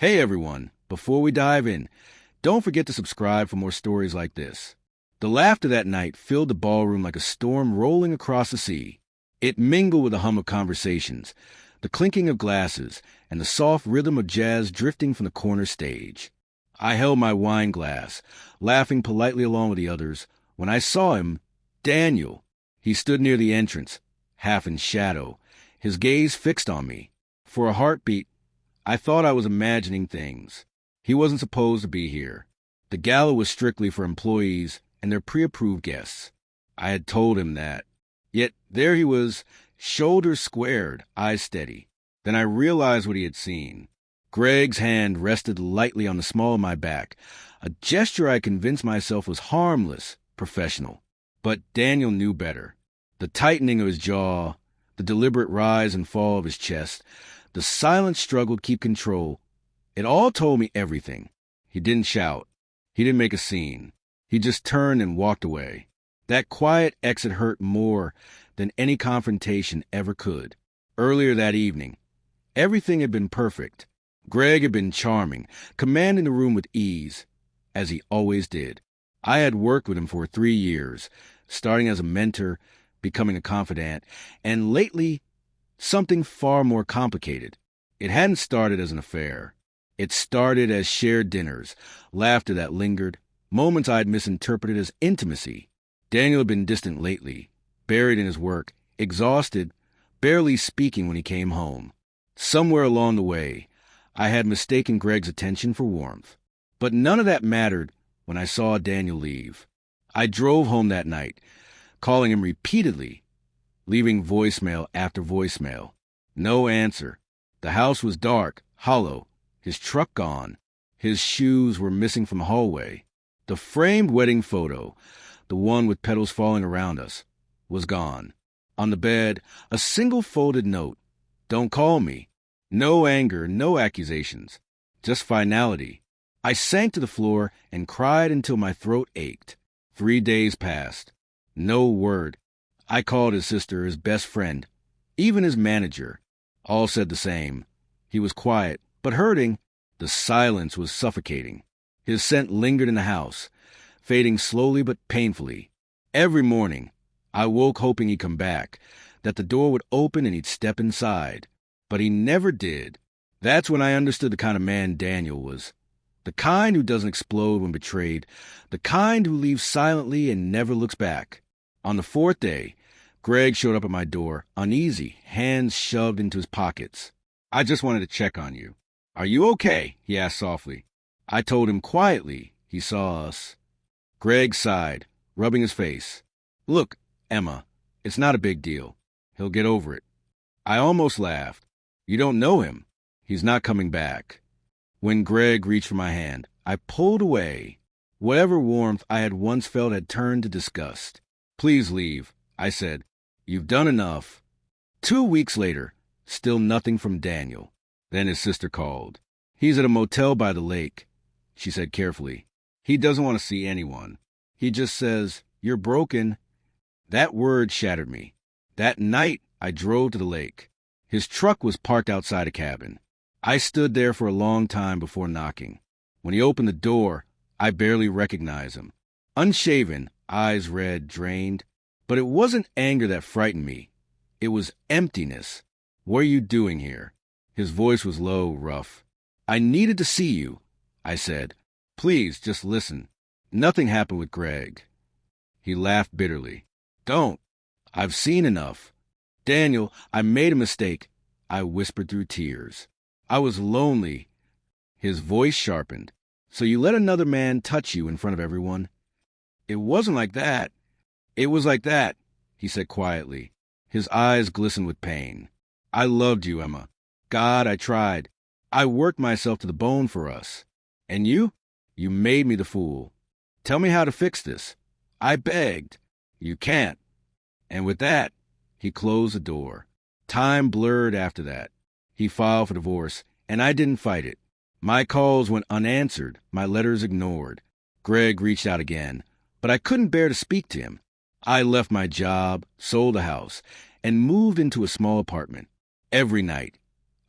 Hey everyone, before we dive in, don't forget to subscribe for more stories like this. The laughter that night filled the ballroom like a storm rolling across the sea. It mingled with the hum of conversations, the clinking of glasses, and the soft rhythm of jazz drifting from the corner stage. I held my wine glass, laughing politely along with the others, when I saw him, Daniel. He stood near the entrance, half in shadow, his gaze fixed on me. For a heartbeat, I thought I was imagining things. He wasn't supposed to be here. The gala was strictly for employees and their pre-approved guests. I had told him that. Yet there he was, shoulders squared, eyes steady. Then I realized what he had seen. Greg's hand rested lightly on the small of my back, a gesture I convinced myself was harmless, professional. But Daniel knew better. The tightening of his jaw, the deliberate rise and fall of his chest, the silent struggle to keep control, it all told me everything. He didn't shout. He didn't make a scene. He just turned and walked away. That quiet exit hurt more than any confrontation ever could. Earlier that evening, everything had been perfect. Greg had been charming, commanding the room with ease, as he always did. I had worked with him for 3 years, starting as a mentor, becoming a confidant, and lately, something far more complicated. It hadn't started as an affair. It started as shared dinners, laughter that lingered, moments I had misinterpreted as intimacy. Daniel had been distant lately, buried in his work, exhausted, barely speaking when he came home. Somewhere along the way, I had mistaken Greg's attention for warmth. But none of that mattered when I saw Daniel leave. I drove home that night, calling him repeatedly, leaving voicemail after voicemail. No answer. The house was dark, hollow, his truck gone. His shoes were missing from the hallway. The framed wedding photo, the one with petals falling around us, was gone. On the bed, a single folded note. Don't call me. No anger, no accusations. Just finality. I sank to the floor and cried until my throat ached. 3 days passed. No word. I called his sister, his best friend, even his manager. All said the same. He was quiet, but hurting. The silence was suffocating. His scent lingered in the house, fading slowly but painfully. Every morning, I woke hoping he'd come back, that the door would open and he'd step inside. But he never did. That's when I understood the kind of man Daniel was. The kind who doesn't explode when betrayed, the kind who leaves silently and never looks back. On the 4th day, Greg showed up at my door, uneasy, hands shoved into his pockets. I just wanted to check on you. Are you okay? He asked softly. I told him quietly he saw us. Greg sighed, rubbing his face. Look, Emma, it's not a big deal. He'll get over it. I almost laughed. You don't know him. He's not coming back. When Greg reached for my hand, I pulled away. Whatever warmth I had once felt had turned to disgust. Please leave, I said. You've done enough. 2 weeks later, still nothing from Daniel. Then his sister called. He's at a motel by the lake, she said carefully. He doesn't want to see anyone. He just says, you're broken. That word shattered me. That night, I drove to the lake. His truck was parked outside a cabin. I stood there for a long time before knocking. When he opened the door, I barely recognized him. Unshaven, eyes red, drained. But it wasn't anger that frightened me. It was emptiness. What are you doing here? His voice was low, rough. I needed to see you, I said. Please, just listen. Nothing happened with Greg. He laughed bitterly. Don't. I've seen enough. Daniel, I made a mistake. I whispered through tears. I was lonely. His voice sharpened. So you let another man touch you in front of everyone? It wasn't like that. It was like that, he said quietly. His eyes glistened with pain. I loved you, Emma. God, I tried. I worked myself to the bone for us. And you? You made me the fool. Tell me how to fix this. I begged. You can't. And with that, he closed the door. Time blurred after that. He filed for divorce, and I didn't fight it. My calls went unanswered, my letters ignored. Greg reached out again, but I couldn't bear to speak to him. I left my job, sold the house, and moved into a small apartment. Every night,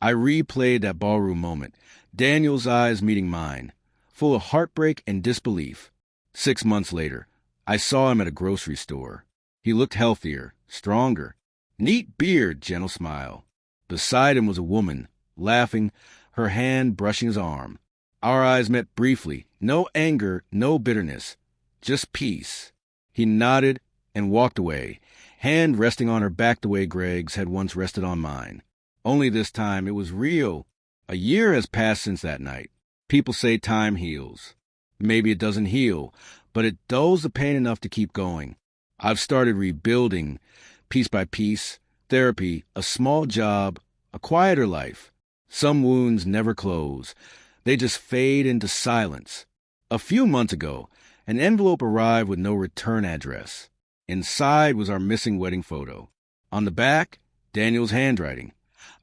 I replayed that ballroom moment, Daniel's eyes meeting mine, full of heartbreak and disbelief. 6 months later, I saw him at a grocery store. He looked healthier, stronger. Neat beard, gentle smile. Beside him was a woman, laughing, her hand brushing his arm. Our eyes met briefly. No anger, no bitterness, just peace. He nodded and walked away, hand resting on her back the way Greg's had once rested on mine. Only this time it was real. A year has passed since that night. People say time heals. Maybe it doesn't heal, but it dulls the pain enough to keep going. I've started rebuilding, piece by piece, therapy, a small job, a quieter life. Some wounds never close. They just fade into silence. A few months ago, an envelope arrived with no return address. Inside was our missing wedding photo. On the back, Daniel's handwriting.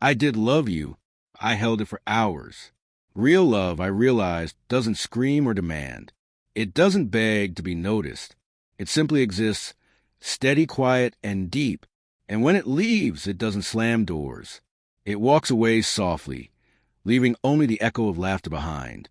I did love you. I held it for hours. Real love, I realized, doesn't scream or demand. It doesn't beg to be noticed. It simply exists, steady, quiet, and deep. And when it leaves, it doesn't slam doors. It walks away softly, leaving only the echo of laughter behind.